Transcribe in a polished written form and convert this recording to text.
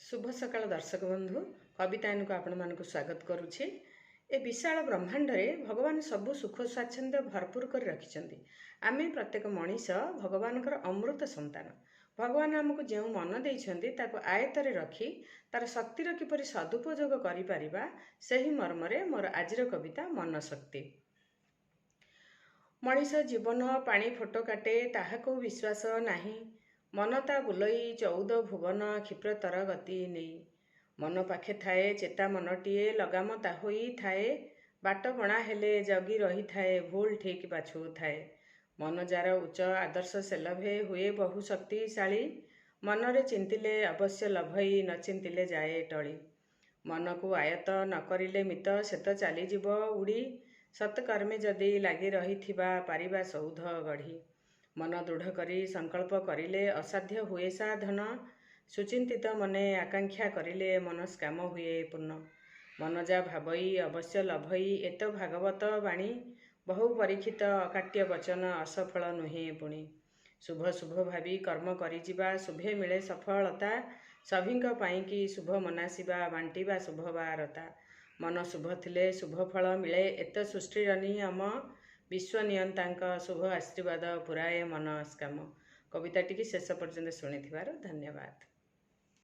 शुभ सकाळ दर्शक बंधु कवितायन को आपण मानक स्वागत करुछि। ए विशाल ब्रह्मांड रे भगवान सबु सुख स्वाच्छंद भरपूर कर रखिछन्ति। आमे प्रत्येक मनीष भगवान अमृत संतान। भगवान आमको जो मन देइछन्ति ताको आयतरे रखी तार शक्तिर किपरि सदुपयोग करि परिबा सेही मर्मरे मोर आजिर कविता मन शक्ति। मनीष जीवन पानी फोटो काटे ताहाको विश्वास नाही। मनता बुलई 14 भुवन क्षिप्रतर गति नहीं। मन पाखे थाए चेता मनटीए लगाम ता होई थाए। बाट बणा हेले जगी रही थाए भूल ठीक बाछु थाए। मन जार उच्च आदर्श से लभे हुए बहु शक्तिशाली। मनरे चिंतिले अवश्य लभई न चिंतिले जाए टली। मन को आयत न करिले मित से तो चली जीव उड़ी। सत्कर्मे जदि लगी रही थिबा पारिबा सौध गढ़ी। मन दृढ़ करी संकल्प करिले असाध्य हुए साधन। सुचिंतित मने आकांक्षा करिले मनस्काम हुए पूर्ण। मन जा भावई अवश्य लभई एत भागवत बाणी। बहु परीक्षित अकाट्य वचन असफल नुहे पुणी। शुभ शुभ भावी कर्म करी जिबा शुभे मिले सफलता। सभिंक पाई की शुभ मनासिबा बांटिबा शुभ बारता। मन शुभ थिले शुभ फल मिले एत सृष्टिर नियम। विश्व नियंतांक शुभ आशीर्वाद पुराए मनस्काम। कविताटी शेष पर्यंत शुणिथिबार धन्यवाद।